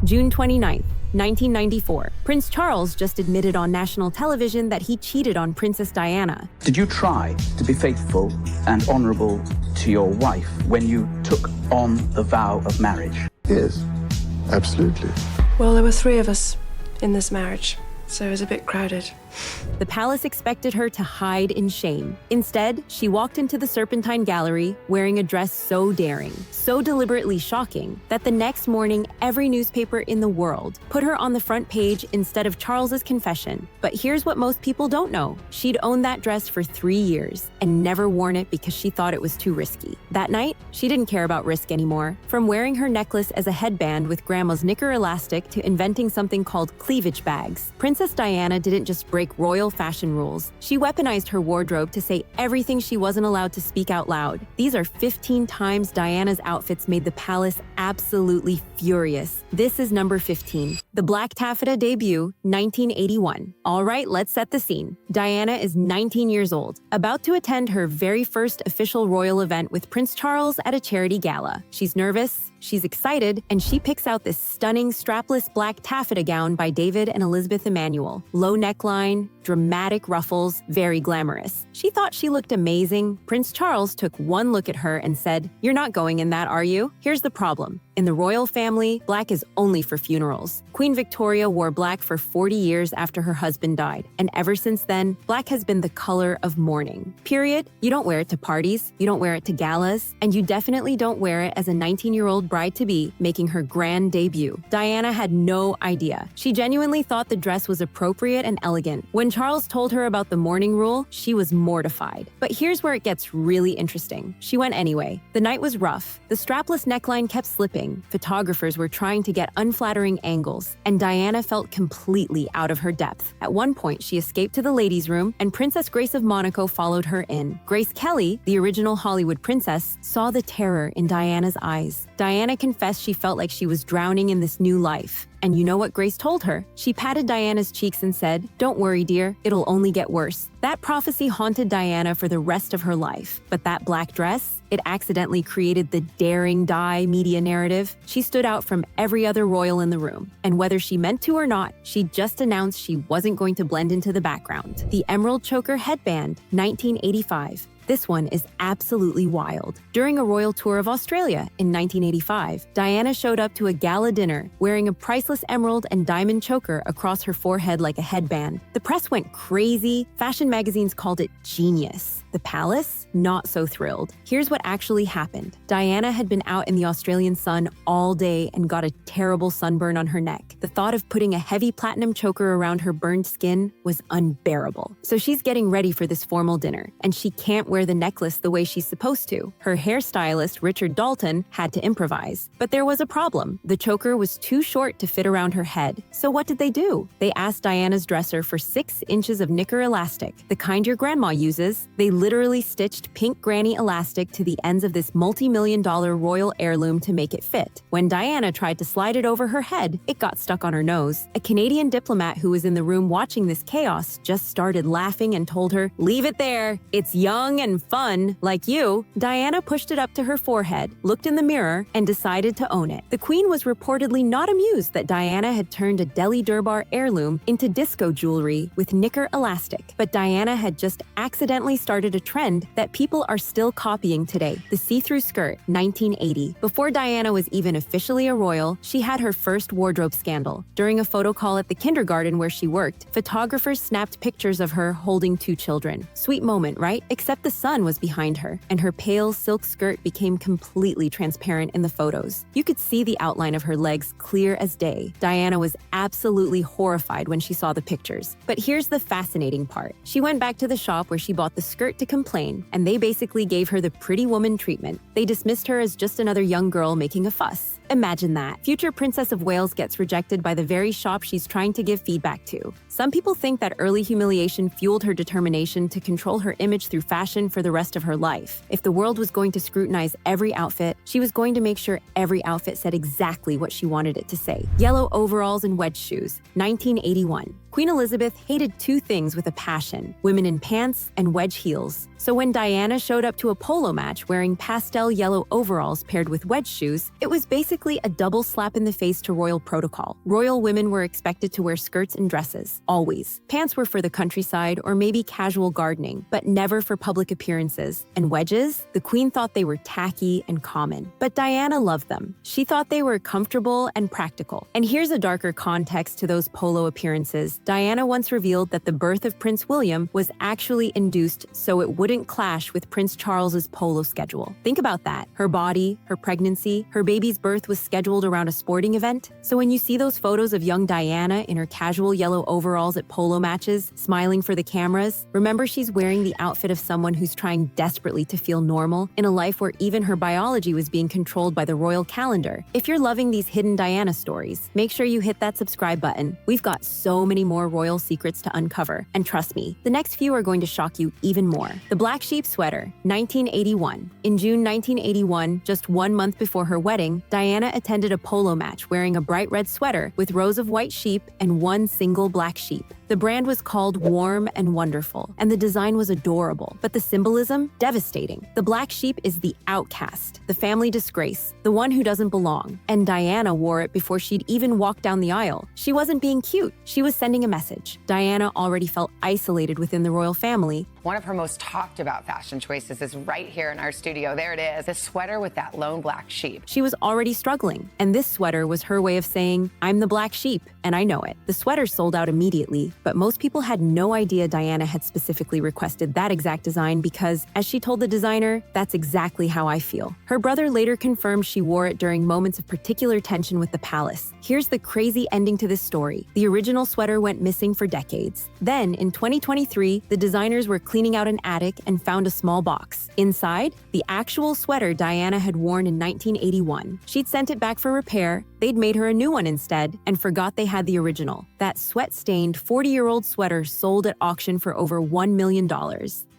June 29, 1994. Prince Charles just admitted on national television that he cheated on Princess Diana. Did you try to be faithful and honorable to your wife when you took on the vow of marriage? Yes, absolutely. Well, there were 3 of us in this marriage, so it was a bit crowded. The palace expected her to hide in shame. Instead, she walked into the Serpentine Gallery wearing a dress so daring, so deliberately shocking, that the next morning every newspaper in the world put her on the front page instead of Charles's confession. But here's what most people don't know. She'd owned that dress for 3 years and never worn it because she thought it was too risky. That night, she didn't care about risk anymore. From wearing her necklace as a headband with grandma's knicker elastic to inventing something called cleavage bags, Princess Diana didn't just break royal fashion rules. She weaponized her wardrobe to say everything she wasn't allowed to speak out loud. These are 15 times Diana's outfits made the palace absolutely furious. This is number 15. The Black Taffeta debut, 1981. All right, let's set the scene. Diana is 19 years old, about to attend her very first official royal event with Prince Charles at a charity gala. She's nervous, she's excited, and she picks out this stunning strapless black taffeta gown by David and Elizabeth Emanuel. Low neckline, dramatic ruffles, very glamorous. She thought she looked amazing. Prince Charles took one look at her and said, "You're not going in that, are you?" Here's the problem. In the royal family, black is only for funerals. Queen Victoria wore black for 40 years after her husband died, and ever since then, black has been the color of mourning. Period. You don't wear it to parties, you don't wear it to galas, and you definitely don't wear it as a 19-year-old bride-to-be making her grand debut. Diana had no idea. She genuinely thought the dress was appropriate and elegant. When Charles told her about the mourning rule, she was mortified. But here's where it gets really interesting. She went anyway. The night was rough. The strapless neckline kept slipping. Photographers were trying to get unflattering angles, and Diana felt completely out of her depth. At one point, she escaped to the ladies' room, and Princess Grace of Monaco followed her in. Grace Kelly, the original Hollywood princess, saw the terror in Diana's eyes. Diana confessed she felt like she was drowning in this new life. And you know what Grace told her? She patted Diana's cheeks and said, "Don't worry, dear, it'll only get worse." That prophecy haunted Diana for the rest of her life. But that black dress, it accidentally created the daring die media narrative. She stood out from every other royal in the room. And whether she meant to or not, she just announced she wasn't going to blend into the background. The Emerald Choker Headband, 1985. This one is absolutely wild. During a royal tour of Australia in 1985, Diana showed up to a gala dinner wearing a priceless emerald and diamond choker across her forehead like a headband. The press went crazy. Fashion magazines called it genius. The palace, not so thrilled. Here's what actually happened. Diana had been out in the Australian sun all day and got a terrible sunburn on her neck. The thought of putting a heavy platinum choker around her burned skin was unbearable. So she's getting ready for this formal dinner, and she can't wear the necklace the way she's supposed to. Her hairstylist, Richard Dalton, had to improvise. But there was a problem. The choker was too short to fit around her head. So what did they do? They asked Diana's dresser for 6 inches of knicker elastic, the kind your grandma uses. They literally stitched pink granny elastic to the ends of this multi-million-dollar royal heirloom to make it fit. When Diana tried to slide it over her head, it got stuck on her nose. A Canadian diplomat who was in the room watching this chaos just started laughing and told her, "Leave it there. It's young and fun, like you." Diana pushed it up to her forehead, looked in the mirror, and decided to own it. The Queen was reportedly not amused that Diana had turned a Delhi Durbar heirloom into disco jewelry with knicker elastic. But Diana had just accidentally started a trend that people are still copying today, the see-through skirt, 1980. Before Diana was even officially a royal, she had her first wardrobe scandal. During a photo call at the kindergarten where she worked, photographers snapped pictures of her holding 2 children. Sweet moment, right? Except the sun was behind her, and her pale silk skirt became completely transparent in the photos. You could see the outline of her legs clear as day. Diana was absolutely horrified when she saw the pictures. But here's the fascinating part. She went back to the shop where she bought the skirt to complain, and they basically gave her the pretty woman treatment. They dismissed her as just another young girl making a fuss. Imagine that. Future Princess of Wales gets rejected by the very shop she's trying to give feedback to. Some people think that early humiliation fueled her determination to control her image through fashion for the rest of her life. If the world was going to scrutinize every outfit, she was going to make sure every outfit said exactly what she wanted it to say. Yellow overalls and wedge shoes, 1981. Queen Elizabeth hated 2 things with a passion: women in pants and wedge heels. heels. So when Diana showed up to a polo match wearing pastel yellow overalls paired with wedge shoes, it was basically a double slap in the face to royal protocol. Royal women were expected to wear skirts and dresses, always. Pants were for the countryside or maybe casual gardening, but never for public appearances. And wedges? The queen thought they were tacky and common, but Diana loved them. She thought they were comfortable and practical. And here's a darker context to those polo appearances. Diana once revealed that the birth of Prince William was actually induced so it wouldn't clash with Prince Charles's polo schedule. Think about that. Her body, her pregnancy, her baby's birth was scheduled around a sporting event. So when you see those photos of young Diana in her casual yellow overalls at polo matches, smiling for the cameras, remember she's wearing the outfit of someone who's trying desperately to feel normal in a life where even her biology was being controlled by the royal calendar. If you're loving these hidden Diana stories, make sure you hit that subscribe button. We've got so many more royal secrets to uncover. And trust me, the next few are going to shock you even more. The Black Sheep Sweater, 1981. In June 1981, just 1 month before her wedding, Diana attended a polo match wearing a bright red sweater with rows of white sheep and one single black sheep. The brand was called Warm and Wonderful, and the design was adorable, but the symbolism, devastating. The black sheep is the outcast, the family disgrace, the one who doesn't belong. And Diana wore it before she'd even walked down the aisle. She wasn't being cute, she was sending a message. Diana already felt isolated within the royal family. One of her most talked about fashion choices is right here in our studio. There it is, the sweater with that lone black sheep. She was already struggling, and this sweater was her way of saying, I'm the black sheep, and I know it. The sweater sold out immediately, but most people had no idea Diana had specifically requested that exact design because, as she told the designer, that's exactly how I feel. Her brother later confirmed she wore it during moments of particular tension with the palace. Here's the crazy ending to this story. The original sweater went missing for decades. Then, in 2023, the designers were cleaning out an attic and found a small box. Inside, the actual sweater Diana had worn in 1981. She'd sent it back for repair, they'd made her a new one instead, and forgot they had the original. That sweat-stained 40-year-old sweater sold at auction for over $1 million.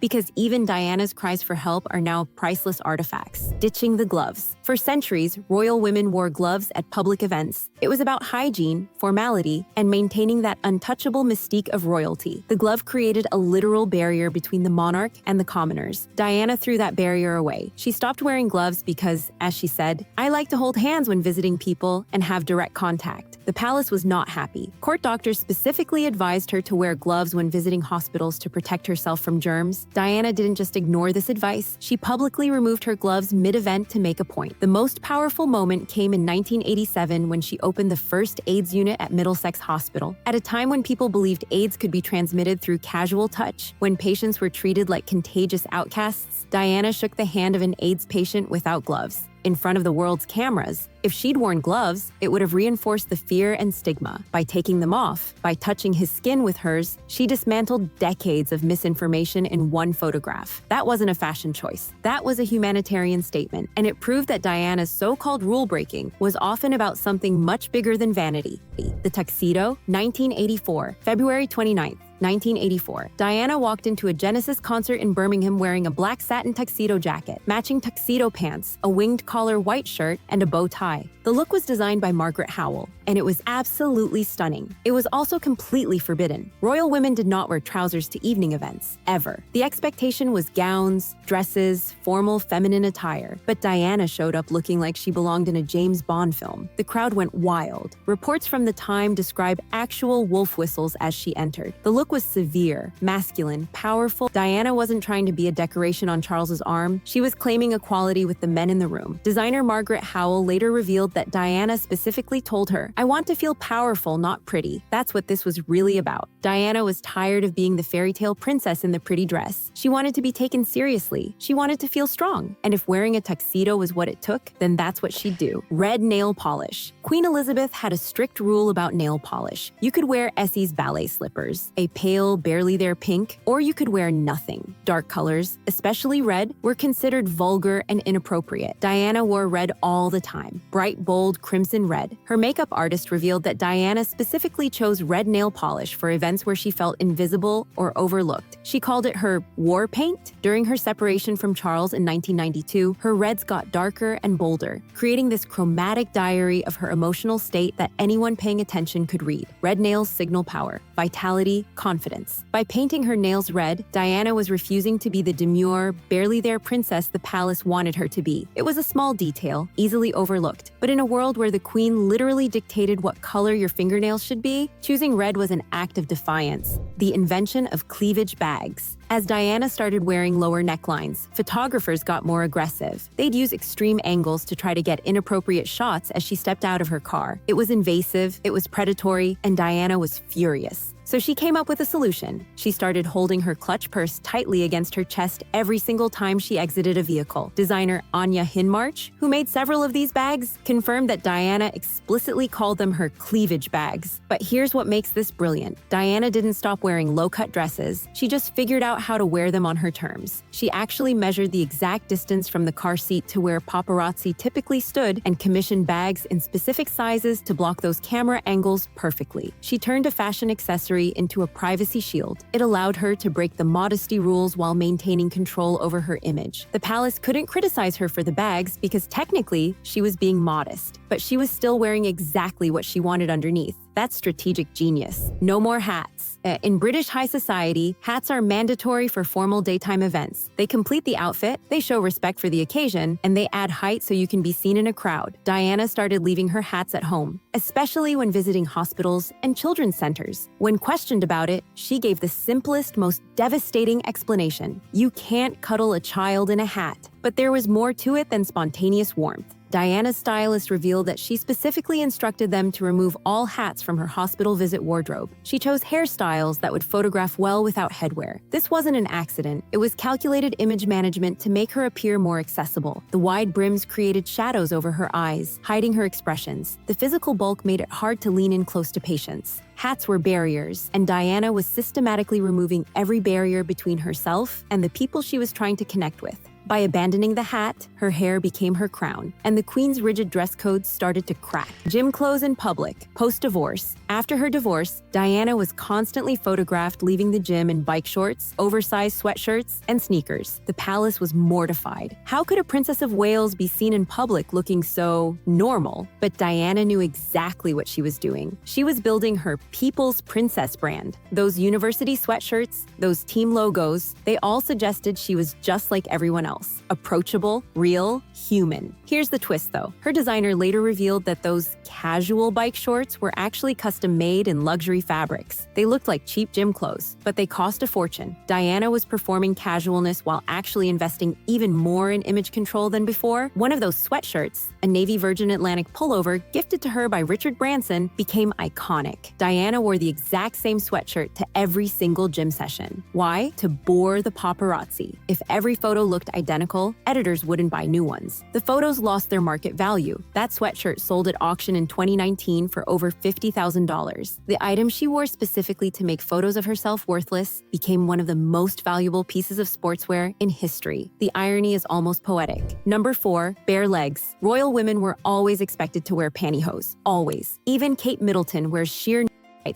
Because even Diana's cries for help are now priceless artifacts. Ditching the gloves. For centuries, royal women wore gloves at public events. It was about hygiene, formality, and maintaining that untouchable mystique of royalty. The glove created a literal barrier between the monarch and the commoners. Diana threw that barrier away. She stopped wearing gloves because, as she said, I like to hold hands when visiting people and have direct contact. The palace was not happy. Court doctors specifically advised her to wear gloves when visiting hospitals to protect herself from germs. Diana didn't just ignore this advice. She publicly removed her gloves mid-event to make a point. The most powerful moment came in 1987 when she opened the first AIDS unit at Middlesex Hospital. At a time when people believed AIDS could be transmitted through casual touch, when patients were treated like contagious outcasts, Diana shook the hand of an AIDS patient without gloves. In front of the world's cameras. If she'd worn gloves, it would have reinforced the fear and stigma. By taking them off, by touching his skin with hers, she dismantled decades of misinformation in one photograph. That wasn't a fashion choice. That was a humanitarian statement, and it proved that Diana's so-called rule-breaking was often about something much bigger than vanity. The Tuxedo, 1984, February 29th. 1984. Diana walked into a Genesis concert in Birmingham wearing a black satin tuxedo jacket, matching tuxedo pants, a winged collar white shirt, and a bow tie. The look was designed by Margaret Howell, and it was absolutely stunning. It was also completely forbidden. Royal women did not wear trousers to evening events, ever. The expectation was gowns, dresses, formal feminine attire, but Diana showed up looking like she belonged in a James Bond film. The crowd went wild. Reports from the time describe actual wolf whistles as she entered. The look was severe, masculine, powerful. Diana wasn't trying to be a decoration on Charles's arm. She was claiming equality with the men in the room. Designer Margaret Howell later revealed that Diana specifically told her, I want to feel powerful, not pretty. That's what this was really about. Diana was tired of being the fairy tale princess in the pretty dress. She wanted to be taken seriously. She wanted to feel strong. And if wearing a tuxedo was what it took, then that's what she'd do. Red nail polish. Queen Elizabeth had a strict rule about nail polish. You could wear Essie's ballet slippers, a pale, barely there pink, or you could wear nothing. Dark colors, especially red, were considered vulgar and inappropriate. Diana wore red all the time. Bright, bold, crimson red. Her makeup artist revealed that Diana specifically chose red nail polish for events where she felt invisible or overlooked. She called it her war paint. During her separation from Charles in 1992, her reds got darker and bolder, creating this chromatic diary of her emotional state that anyone paying attention could read. Red nails signal power, vitality, confidence. By painting her nails red, Diana was refusing to be the demure, barely there princess the palace wanted her to be. It was a small detail, easily overlooked, but in a world where the queen literally dictated what color your fingernails should be, choosing red was an act of defiance. The invention of cleavage bags. As Diana started wearing lower necklines, photographers got more aggressive. They'd use extreme angles to try to get inappropriate shots as she stepped out of her car. It was invasive, it was predatory, and Diana was furious. So she came up with a solution. She started holding her clutch purse tightly against her chest every single time she exited a vehicle. Designer Anya Hinmarch, who made several of these bags, confirmed that Diana explicitly called them her cleavage bags. But here's what makes this brilliant. Diana didn't stop wearing low-cut dresses. She just figured out how to wear them on her terms. She actually measured the exact distance from the car seat to where paparazzi typically stood and commissioned bags in specific sizes to block those camera angles perfectly. She turned a fashion accessory into a privacy shield. It allowed her to break the modesty rules while maintaining control over her image. The palace couldn't criticize her for the bags because technically she was being modest, but she was still wearing exactly what she wanted underneath. That's strategic genius. No more hats. In British high society, hats are mandatory for formal daytime events. They complete the outfit, they show respect for the occasion, and they add height so you can be seen in a crowd. Diana started leaving her hats at home, especially when visiting hospitals and children's centers. When questioned about it, she gave the simplest, most devastating explanation. You can't cuddle a child in a hat. But there was more to it than spontaneous warmth. Diana's stylist revealed that she specifically instructed them to remove all hats from her hospital visit wardrobe. She chose hairstyles that would photograph well without headwear. This wasn't an accident. It was calculated image management to make her appear more accessible. The wide brims created shadows over her eyes, hiding her expressions. The physical bulk made it hard to lean in close to patients. Hats were barriers, and Diana was systematically removing every barrier between herself and the people she was trying to connect with. By abandoning the hat, her hair became her crown, and the queen's rigid dress codes started to crack. Gym clothes in public, post-divorce. After her divorce, Diana was constantly photographed leaving the gym in bike shorts, oversized sweatshirts, and sneakers. The palace was mortified. How could a princess of Wales be seen in public looking so normal? But Diana knew exactly what she was doing. She was building her People's Princess brand. Those university sweatshirts, those team logos, they all suggested she was just like everyone else. Approachable, real, human. Here's the twist though. Her designer later revealed that those casual bike shorts were actually custom made in luxury fabrics. They looked like cheap gym clothes, but they cost a fortune. Diana was performing casualness while actually investing even more in image control than before. One of those sweatshirts, a navy Virgin Atlantic pullover gifted to her by Richard Branson, became iconic. Diana wore the exact same sweatshirt to every single gym session. Why? To bore the paparazzi. If every photo looked identical, editors wouldn't buy new ones. The photos lost their market value. That sweatshirt sold at auction in 2019 for over $50,000. The item she wore specifically to make photos of herself worthless became one of the most valuable pieces of sportswear in history. The irony is almost poetic. Number 4, bare legs. Royal women were always expected to wear pantyhose. Always. Even Kate Middleton wears sheer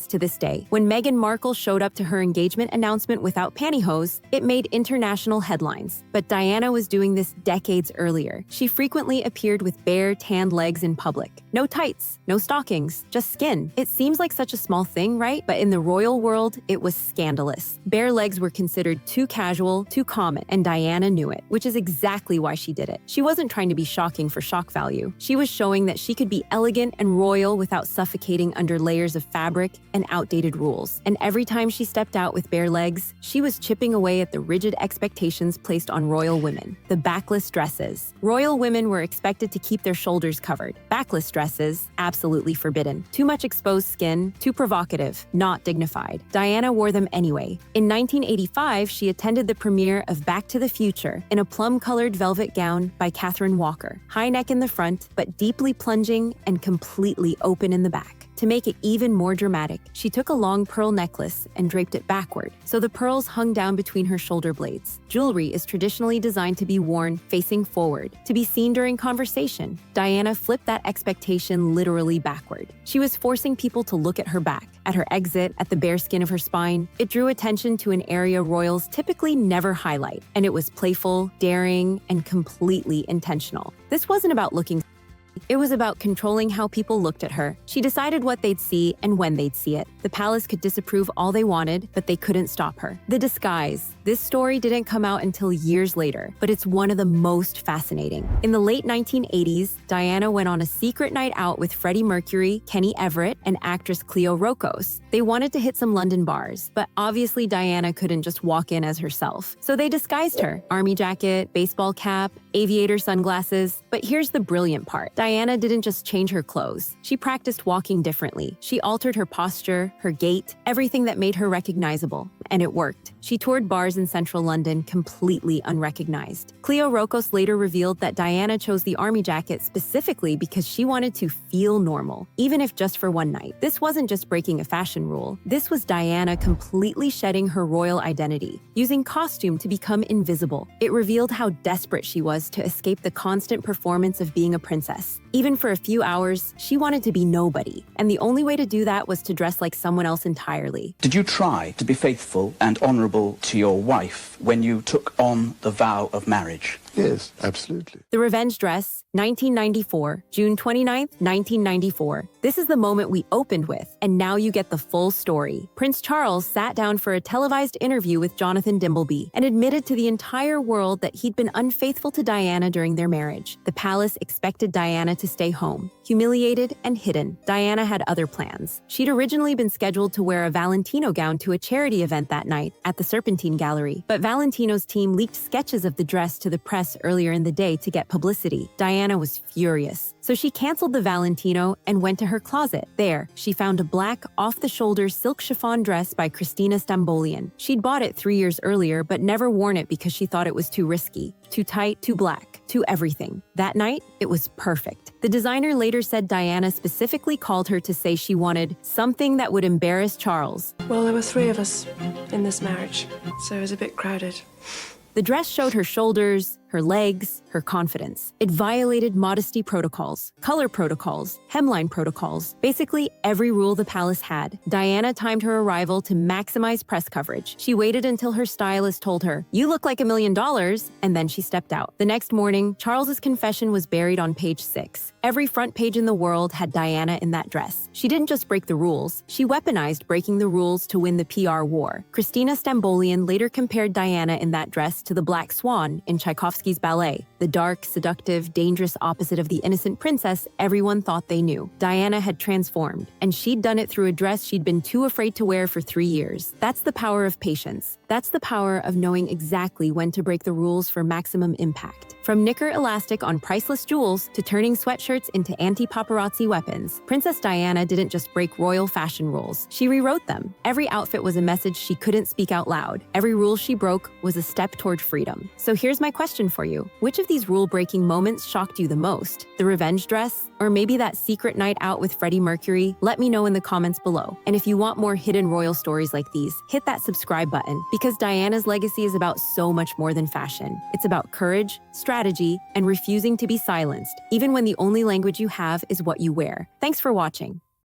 to this day. When Meghan Markle showed up to her engagement announcement without pantyhose, it made international headlines. But Diana was doing this decades earlier. She frequently appeared with bare, tanned legs in public. No tights, no stockings, just skin. It seems like such a small thing, right? But in the royal world, it was scandalous. Bare legs were considered too casual, too common, and Diana knew it, which is exactly why she did it. She wasn't trying to be shocking for shock value. She was showing that she could be elegant and royal without suffocating under layers of fabric and outdated rules. And every time she stepped out with bare legs, she was chipping away at the rigid expectations placed on royal women. The backless dresses. Royal women were expected to keep their shoulders covered. Backless dresses, absolutely forbidden. Too much exposed skin, too provocative, not dignified. Diana wore them anyway. In 1985, she attended the premiere of Back to the Future in a plum-colored velvet gown by Catherine Walker. High neck in the front, but deeply plunging and completely open in the back. To make it even more dramatic, she took a long pearl necklace and draped it backward, so the pearls hung down between her shoulder blades. Jewelry is traditionally designed to be worn facing forward, to be seen during conversation. Diana flipped that expectation literally backward. She was forcing people to look at her back, at her exit, at the bare skin of her spine. It drew attention to an area royals typically never highlight, and it was playful, daring, and completely intentional. This wasn't about looking It was about controlling how people looked at her. She decided what they'd see and when they'd see it. The palace could disapprove all they wanted, but they couldn't stop her. The disguise. This story didn't come out until years later, but it's one of the most fascinating. In the late 1980s, Diana went on a secret night out with Freddie Mercury, Kenny Everett, and actress Cleo Rokos. They wanted to hit some London bars, but obviously Diana couldn't just walk in as herself. So they disguised her. Army jacket, baseball cap, aviator sunglasses. But here's the brilliant part. Diana didn't just change her clothes. She practiced walking differently. She altered her posture, her gait, everything that made her recognizable. And it worked. She toured bars in central London completely unrecognized. Cleo Rokos later revealed that Diana chose the army jacket specifically because she wanted to feel normal, even if just for one night. This wasn't just breaking a fashion rule. This was Diana completely shedding her royal identity, using costume to become invisible. It revealed how desperate she was to escape the constant performance of being a princess. Even for a few hours, she wanted to be nobody, and the only way to do that was to dress like someone else entirely. Did you try to be faithful and honourable to your wife when you took on the vow of marriage? Yes, absolutely. The Revenge Dress, 1994, June 29th, 1994. This is the moment we opened with, and now you get the full story. Prince Charles sat down for a televised interview with Jonathan Dimbleby and admitted to the entire world that he'd been unfaithful to Diana during their marriage. The palace expected Diana to stay home, humiliated and hidden. Diana had other plans. She'd originally been scheduled to wear a Valentino gown to a charity event that night at the Serpentine Gallery, but Valentino's team leaked sketches of the dress to the press earlier in the day to get publicity. Diana was furious, so she canceled the Valentino and went to her closet. There, she found a black, off-the-shoulder silk chiffon dress by Christina Stambolian. She'd bought it 3 years earlier, but never worn it because she thought it was too risky. Too tight, too black, too everything. That night, it was perfect. The designer later said Diana specifically called her to say she wanted something that would embarrass Charles. Well, there were 3 of us in this marriage, so it was a bit crowded. The dress showed her shoulders, her legs, her confidence. It violated modesty protocols, color protocols, hemline protocols, basically every rule the palace had. Diana timed her arrival to maximize press coverage. She waited until her stylist told her, "You look like $1 million," and then she stepped out. The next morning, Charles's confession was buried on page 6. Every front page in the world had Diana in that dress. She didn't just break the rules, she weaponized breaking the rules to win the PR war. Christina Stambolian later compared Diana in that dress to the Black Swan in Tchaikovsky's ballet, the dark, seductive, dangerous opposite of the innocent princess everyone thought they knew. Diana had transformed, and she'd done it through a dress she'd been too afraid to wear for 3 years. That's the power of patience. That's the power of knowing exactly when to break the rules for maximum impact. From knicker elastic on priceless jewels to turning sweatshirts into anti-paparazzi weapons, Princess Diana didn't just break royal fashion rules. She rewrote them. Every outfit was a message she couldn't speak out loud. Every rule she broke was a step toward freedom. So here's my question for you. Which of these rule-breaking moments shocked you the most? The revenge dress? Or maybe that secret night out with Freddie Mercury? Let me know in the comments below. And if you want more hidden royal stories like these, hit that subscribe button, because Diana's legacy is about so much more than fashion. It's about courage, strategy, and refusing to be silenced, even when the only language you have is what you wear. Thanks for watching.